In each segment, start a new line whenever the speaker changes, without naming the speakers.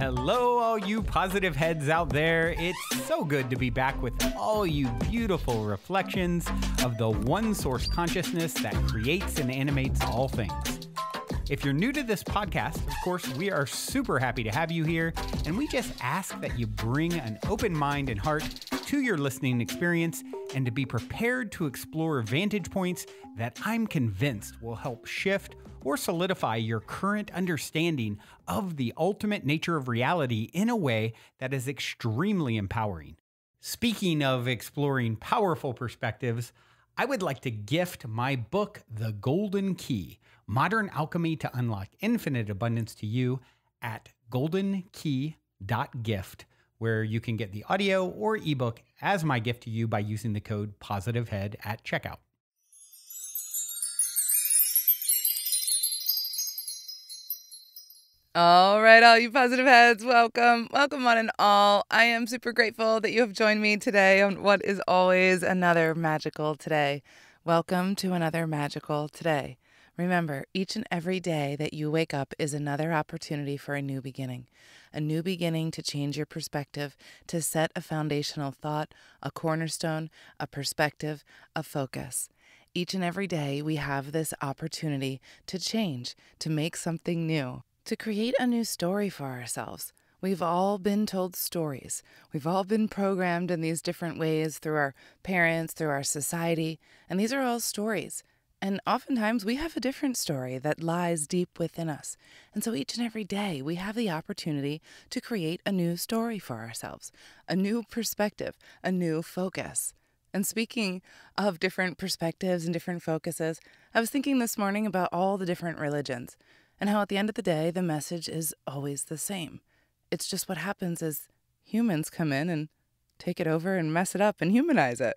Hello, all you positive heads out there. It's so good to be back with all you beautiful reflections of the one source consciousness that creates and animates all things. If you're new to this podcast, of course, we are super happy to have you here, and we just ask that you bring an open mind and heart to your listening experience and to be prepared to explore vantage points that I'm convinced will help shift or solidify your current understanding of the ultimate nature of reality in a way that is extremely empowering. Speaking of exploring powerful perspectives, I would like to gift my book, The Golden Key, Modern Alchemy to Unlock Infinite Abundance to you at goldenkey.gift, where you can get the audio or ebook as my gift to you by using the code POSITIVEHEAD at checkout.
All right, all you positive heads, welcome one and all. I am super grateful that you have joined me today on what is always another magical today. Welcome to another magical today. Remember, each and every day that you wake up is another opportunity for a new beginning to change your perspective, to set a foundational thought, a cornerstone, a perspective, a focus. Each and every day we have this opportunity to change, to make something new, to create a new story for ourselves. We've all been told stories. We've all been programmed in these different ways through our parents, through our society, and these are all stories. And oftentimes we have a different story that lies deep within us. And so each and every day we have the opportunity to create a new story for ourselves, a new perspective, a new focus. And speaking of different perspectives and different focuses, I was thinking this morning about all the different religions and how at the end of the day, the message is always the same. It's just what happens is humans come in and take it over and mess it up and humanize it.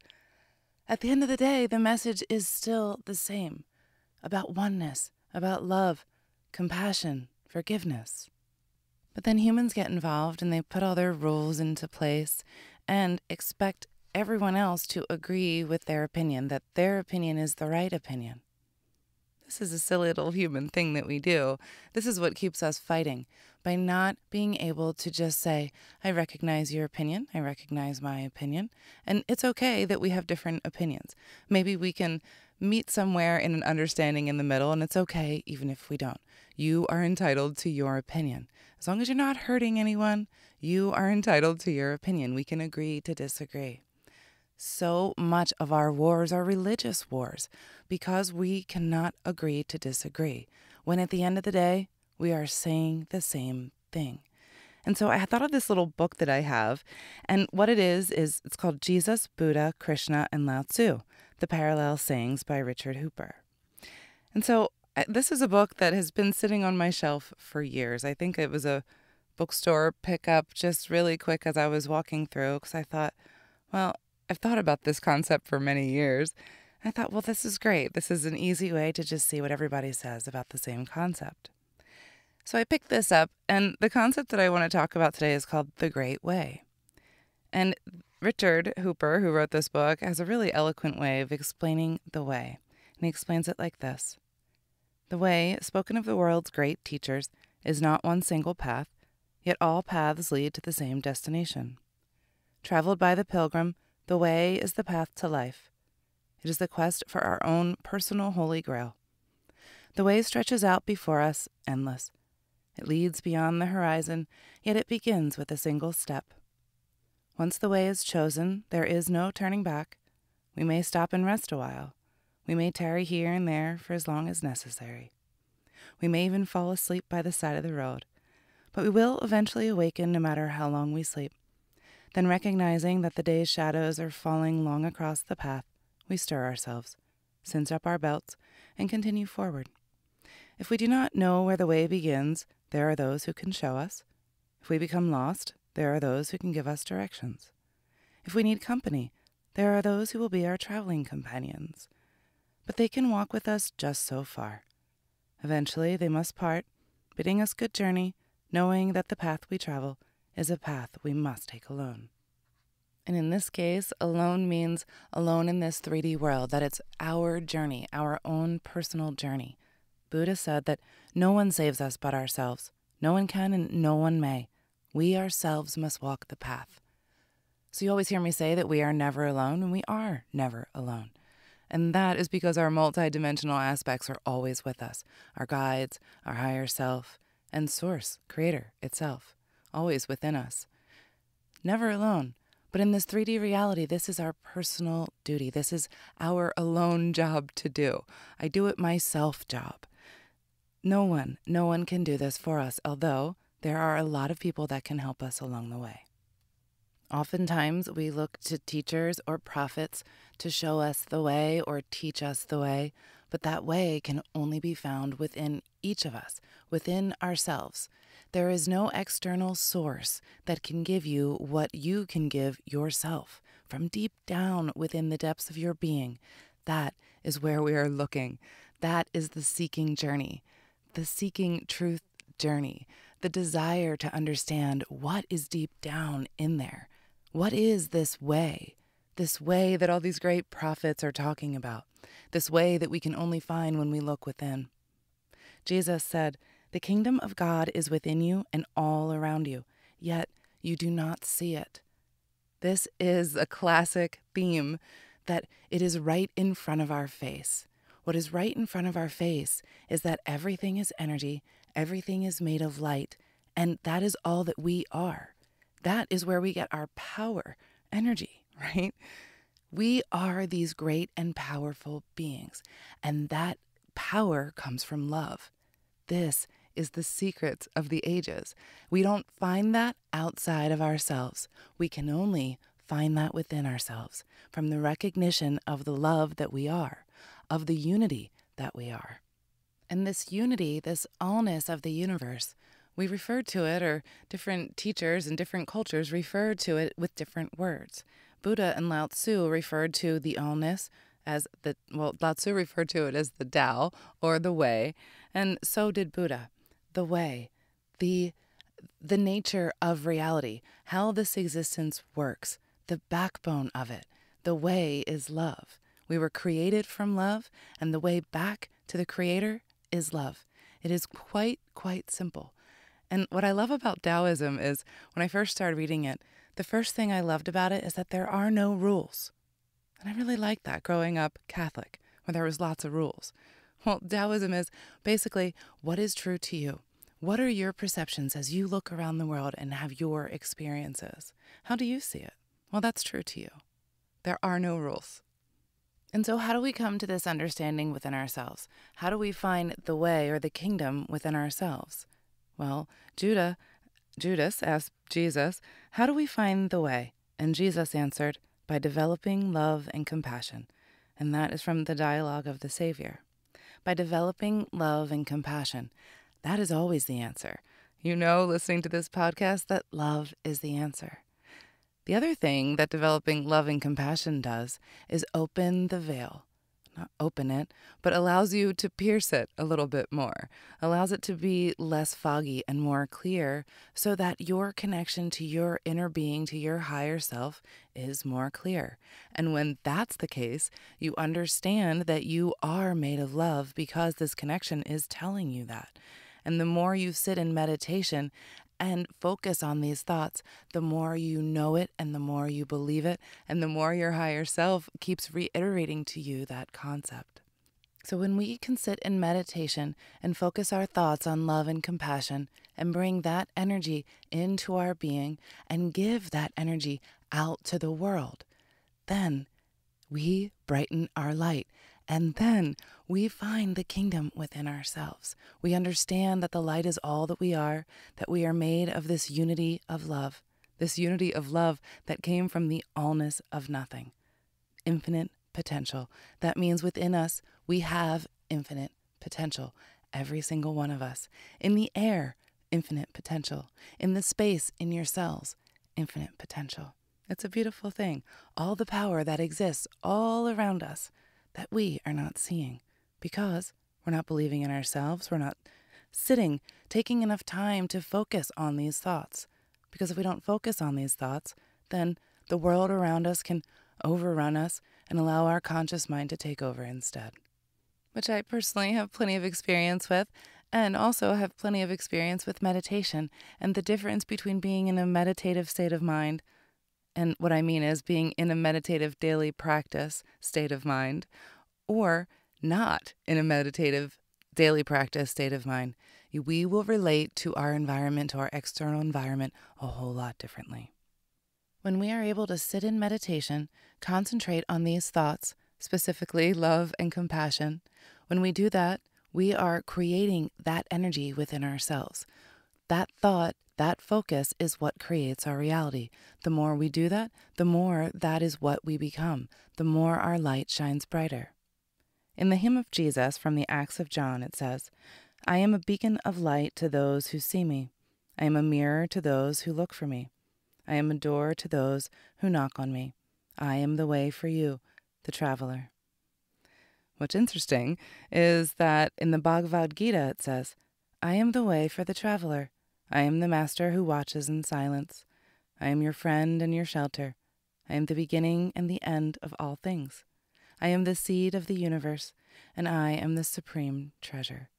At the end of the day, the message is still the same, about oneness, about love, compassion, forgiveness. But then humans get involved and they put all their rules into place and expect everyone else to agree with their opinion, that their opinion is the right opinion. This is a silly little human thing that we do. This is what keeps us fighting, by not being able to just say, I recognize your opinion, I recognize my opinion, and it's okay that we have different opinions. Maybe we can meet somewhere in an understanding in the middle, and it's okay even if we don't. You are entitled to your opinion. As long as you're not hurting anyone, you are entitled to your opinion. We can agree to disagree. So much of our wars are religious wars because we cannot agree to disagree, when at the end of the day, we are saying the same thing. And so I thought of this little book that I have, and what it is it's called Jesus, Buddha, Krishna, and Lao Tzu, The Parallel Sayings by Richard Hooper. And so this is a book that has been sitting on my shelf for years. I think it was a bookstore pickup just really quick as I was walking through, because I thought, well, I've thought about this concept for many years. I thought, well, this is great. This is an easy way to just see what everybody says about the same concept. So I picked this up, and the concept that I want to talk about today is called The Great Way. And Richard Hooper, who wrote this book, has a really eloquent way of explaining the way. And he explains it like this. The way, spoken of the world's great teachers, is not one single path, yet all paths lead to the same destination. Traveled by the pilgrim, the way is the path to life. It is the quest for our own personal holy grail. The way stretches out before us, endless. It leads beyond the horizon, yet it begins with a single step. Once the way is chosen, there is no turning back. We may stop and rest a while. We may tarry here and there for as long as necessary. We may even fall asleep by the side of the road, but we will eventually awaken no matter how long we sleep. Then, recognizing that the day's shadows are falling long across the path, we stir ourselves, cinch up our belts, and continue forward. If we do not know where the way begins, there are those who can show us. If we become lost, there are those who can give us directions. If we need company, there are those who will be our traveling companions. But they can walk with us just so far. Eventually, they must part, bidding us good journey, knowing that the path we travel is a path we must take alone. And in this case, alone means alone in this 3D world, that it's our journey, our own personal journey. Buddha said that no one saves us but ourselves. No one can and no one may. We ourselves must walk the path. So you always hear me say that we are never alone, and we are never alone. And that is because our multidimensional aspects are always with us. Our guides, our higher self, and Source, Creator itself, always within us. Never alone. But in this 3D reality, this is our personal duty. This is our alone job to do. I do it myself job. No one can do this for us, although there are a lot of people that can help us along the way. Oftentimes, we look to teachers or prophets to show us the way or teach us the way, but that way can only be found within each of us, within ourselves. There is no external source that can give you what you can give yourself from deep down within the depths of your being. That is where we are looking. That is the seeking journey, the seeking truth journey, the desire to understand what is deep down in there. What is this way that all these great prophets are talking about, this way that we can only find when we look within? Jesus said, "The kingdom of God is within you and all around you, yet you do not see it." This is a classic theme, that it is right in front of our face. What is right in front of our face is that everything is energy, everything is made of light, and that is all that we are. That is where we get our power, energy, right? We are these great and powerful beings, and that power comes from love. This is the secret of the ages. We don't find that outside of ourselves. We can only find that within ourselves, from the recognition of the love that we are, of the unity that we are. And this unity, this allness of the universe, we refer to it, or different teachers and different cultures refer to it with different words. Buddha and Lao Tzu referred to the allness as Lao Tzu referred to it as the Tao, or the way, and so did Buddha. The way, the nature of reality, how this existence works, the backbone of it. The way is love. We were created from love, and the way back to the Creator is love. It is quite simple. And what I love about Taoism is, when I first started reading it, the first thing I loved about it is that there are no rules. And I really liked that growing up Catholic, where there was lots of rules. Well, Taoism is basically, what is true to you? What are your perceptions as you look around the world and have your experiences? How do you see it? Well, that's true to you. There are no rules. And so how do we come to this understanding within ourselves? How do we find the way or the kingdom within ourselves? Well, Judas asked Jesus, "How do we find the way?" And Jesus answered, "By developing love and compassion." And that is from the dialogue of the Savior. By developing love and compassion, that is always the answer. You know, listening to this podcast, that love is the answer. The other thing that developing love and compassion does is open the veil. Not open it, but allows you to pierce it a little bit more, allows it to be less foggy and more clear, so that your connection to your inner being, to your higher self, is more clear. And when that's the case, you understand that you are made of love because this connection is telling you that. And the more you sit in meditation and focus on these thoughts, the more you know it and the more you believe it, and the more your higher self keeps reiterating to you that concept. So when we can sit in meditation and focus our thoughts on love and compassion and bring that energy into our being and give that energy out to the world, then we brighten our light. And then we find the kingdom within ourselves. We understand that the light is all that we are made of this unity of love that came from the allness of nothing. Infinite potential. That means within us, we have infinite potential. Every single one of us. In the air, infinite potential. In the space, in your cells, infinite potential. It's a beautiful thing. All the power that exists all around us that we are not seeing because we're not believing in ourselves. We're not taking enough time to focus on these thoughts. Because if we don't focus on these thoughts, then the world around us can overrun us and allow our conscious mind to take over instead. Which I personally have plenty of experience with. and also have plenty of experience with meditation and the difference between being in a meditative state of mind, and what I mean is being in a meditative daily practice state of mind, or not in a meditative daily practice state of mind. We will relate to our environment, to our external environment, a whole lot differently. When we are able to sit in meditation, concentrate on these thoughts, specifically love and compassion, when we do that, we are creating that energy within ourselves. That thought, that focus is what creates our reality. The more we do that, the more that is what we become, the more our light shines brighter. In the hymn of Jesus from the Acts of John, it says, "I am a beacon of light to those who see me. I am a mirror to those who look for me. I am a door to those who knock on me. I am the way for you, the traveler." What's interesting is that in the Bhagavad Gita it says, "I am the way for the traveler. I am the master who watches in silence. I am your friend and your shelter. I am the beginning and the end of all things. I am the seed of the universe, and I am the supreme treasure."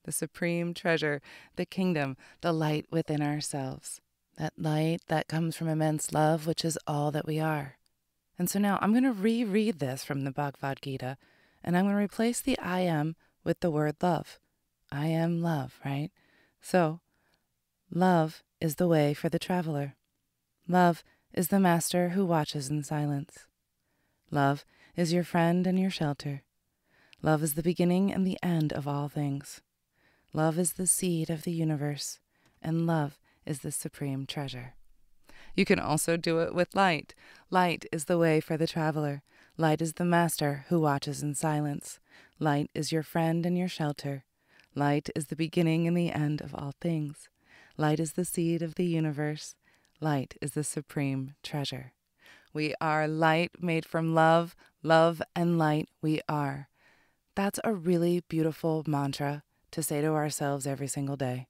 The supreme treasure, the kingdom, the light within ourselves. That light that comes from immense love, which is all that we are. And so now I'm going to reread this from the Bhagavad Gita, and I'm going to replace the I am with the word love. I am love, right? So, love is the way for the traveler. Love is the master who watches in silence. Love is your friend and your shelter. Love is the beginning and the end of all things. Love is the seed of the universe, and love is the supreme treasure. You can also do it with light. Light is the way for the traveler. Light is the master who watches in silence. Light is your friend and your shelter. Light is the beginning and the end of all things. Light is the seed of the universe. Light is the supreme treasure. We are light made from love, love and light we are. That's a really beautiful mantra to say to ourselves every single day.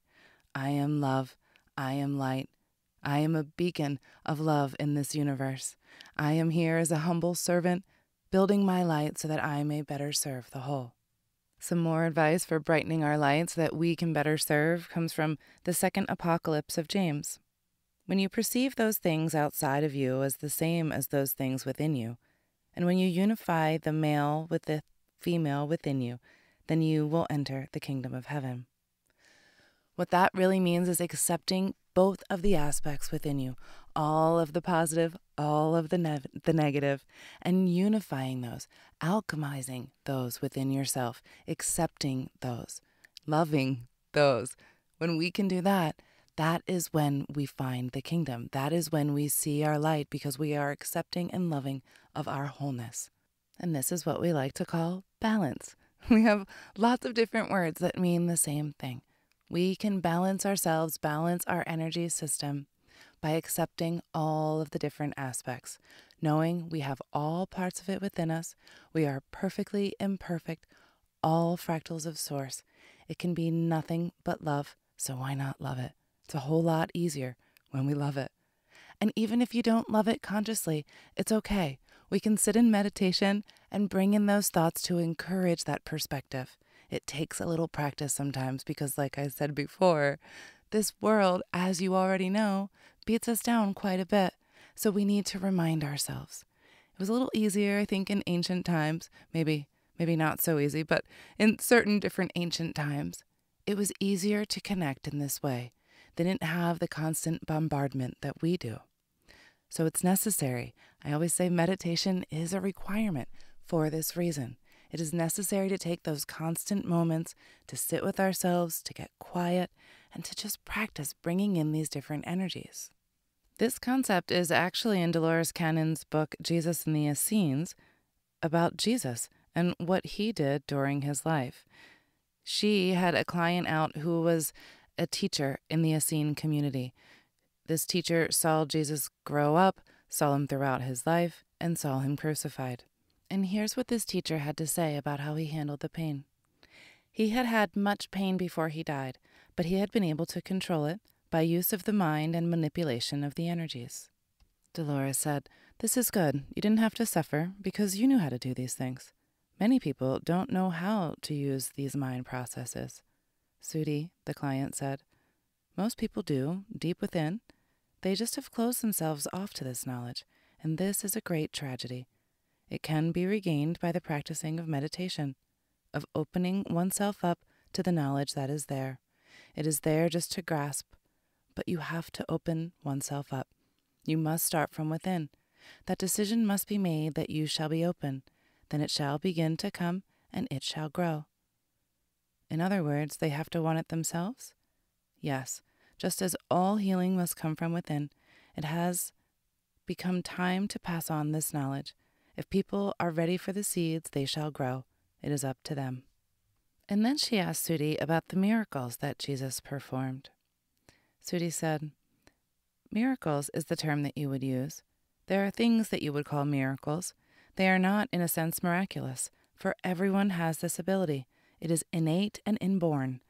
I am love. I am light. I am a beacon of love in this universe. I am here as a humble servant, building my light so that I may better serve the whole. Some more advice for brightening our light so that we can better serve comes from the second apocalypse of James. When you perceive those things outside of you as the same as those things within you, and when you unify the male with the female within you, then you will enter the kingdom of heaven. What that really means is accepting both of the aspects within you, all of the positive, all of the negative, and unifying those, alchemizing those within yourself, accepting those, loving those. When we can do that, that is when we find the kingdom. That is when we see our light because we are accepting and loving of our wholeness. And this is what we like to call balance. We have lots of different words that mean the same thing. We can balance ourselves, balance our energy system by accepting all of the different aspects, knowing we have all parts of it within us. We are perfectly imperfect, all fractals of source. It can be nothing but love, so why not love it? It's a whole lot easier when we love it. And even if you don't love it consciously, it's okay. We can sit in meditation and bring in those thoughts to encourage that perspective. It takes a little practice sometimes because, like I said before, this world, as you already know, beats us down quite a bit. So we need to remind ourselves. It was a little easier, I think, in ancient times. Maybe not so easy, but in certain different ancient times, it was easier to connect in this way. They didn't have the constant bombardment that we do. So it's necessary. I always say meditation is a requirement for this reason. It is necessary to take those constant moments to sit with ourselves, to get quiet, and to just practice bringing in these different energies. This concept is actually in Dolores Cannon's book, Jesus and the Essenes, about Jesus and what he did during his life. She had a client out who was a teacher in the Essene community. This teacher saw Jesus grow up, saw him throughout his life, and saw him crucified. And here's what this teacher had to say about how he handled the pain. He had had much pain before he died, but he had been able to control it by use of the mind and manipulation of the energies. Dolores said, "This is good. You didn't have to suffer because you knew how to do these things. Many people don't know how to use these mind processes. Sudi, the client said. Most people do, deep within. They just have closed themselves off to this knowledge, and this is a great tragedy. It can be regained by the practicing of meditation, of opening oneself up to the knowledge that is there. It is there just to grasp, but you have to open oneself up. You must start from within. That decision must be made that you shall be open. Then it shall begin to come, and it shall grow. In other words, they have to want it themselves? Yes, just as all healing must come from within, it has become time to pass on this knowledge. If people are ready for the seeds, they shall grow. It is up to them. And then she asked Sudi about the miracles that Jesus performed. Sudi said, miracles is the term that you would use. There are things that you would call miracles. They are not, in a sense, miraculous, for everyone has this ability. It is innate and inborn.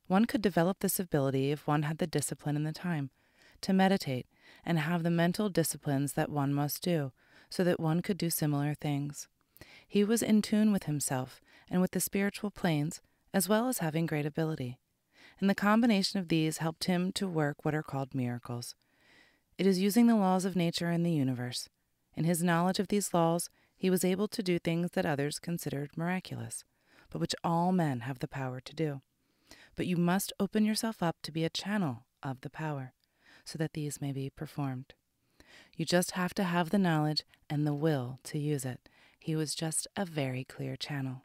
One could develop this ability if one had the discipline and the time to meditate and have the mental disciplines that one must do, so that one could do similar things. He was in tune with himself and with the spiritual planes, as well as having great ability. And the combination of these helped him to work what are called miracles. It is using the laws of nature and the universe. In his knowledge of these laws, he was able to do things that others considered miraculous, but which all men have the power to do. But you must open yourself up to be a channel of the power, so that these may be performed. You just have to have the knowledge and the will to use it. He was just a very clear channel.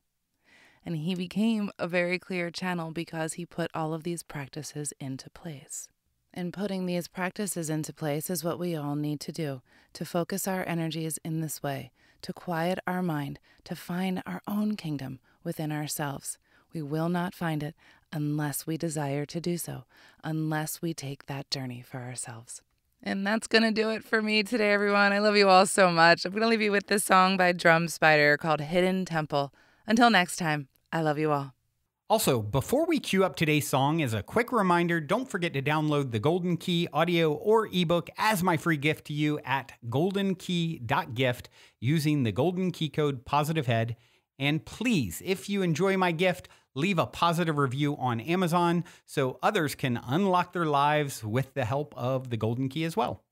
And he became a very clear channel because he put all of these practices into place. And putting these practices into place is what we all need to do, to focus our energies in this way, to quiet our mind, to find our own kingdom within ourselves. We will not find it unless we desire to do so, unless we take that journey for ourselves. And that's going to do it for me today, everyone. I love you all so much. I'm going to leave you with this song by Drum Spider called Hidden Temple. Until next time, I love you all.
Also, before we cue up today's song, as a quick reminder, don't forget to download the Golden Key audio or ebook as my free gift to you at goldenkey.gift using the Golden Key code POSITIVEHEAD. And please, if you enjoy my gift, leave a positive review on Amazon so others can unlock their lives with the help of the Golden Key as well.